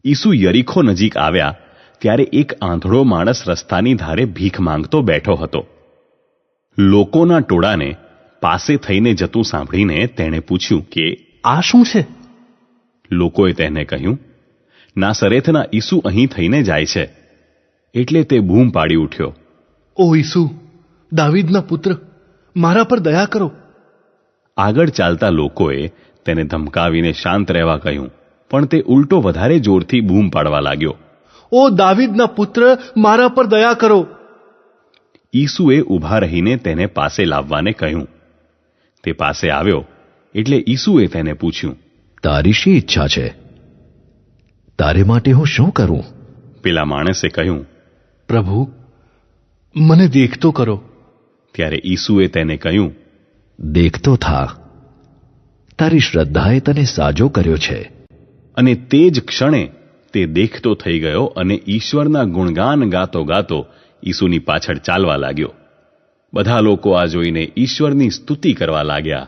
ઈસુ યરીખો નજીક આવ્યા ત્યારે એક આંધળો માણસ રસ્તાની ધારે ભીખ માંગતો બેઠો હતો. લોકોના ટોળાને પાસે થઈને જતું સાંભળીને તેણે પૂછ્યું કે આ શું છે? લોકોએ તેને કહ્યું, નાસરેથના ઈસુ અહીં થઈને જાય છે. એટલે તે બૂમ પાડી ઉઠ્યો, ઓ ઈસુ, દાવીદના પુત્ર, મારા પર દયા કરો. આગળ ચાલતા લોકોએ તેને ધમકાવીને શાંત રહેવા કહ્યું, પણ તે ઉલટો વધારે જોરથી બૂમ પાડવા લાગ્યો, ઓ દાવીદના પુત્ર, મારા પર દયા કરો. ઈસુએ ઊભા રહીને તેને પાસે લાવવાને કહ્યું. તે પાસે આવ્યો એટલે ઈસુએ તેને પૂછ્યું, તારી શી ઈચ્છા છે? તારે માટે હું શું કરું? પેલા માણસે કહ્યું, પ્રભુ, મને દેખતો કરો. ત્યારે ઈસુએ તેને કહ્યું, દેખતો થા, તારી શ્રદ્ધાએ તને સાજો કર્યો છે. અને તે જ ક્ષણે તે દેખતો થઈ ગયો અને ઈશ્વરના ગુણગાન ગાતો ગાતો ઈસુની પાછળ ચાલવા લાગ્યો. બધા લોકો આ જોઈને ઈશ્વરની સ્તુતિ કરવા લાગ્યા.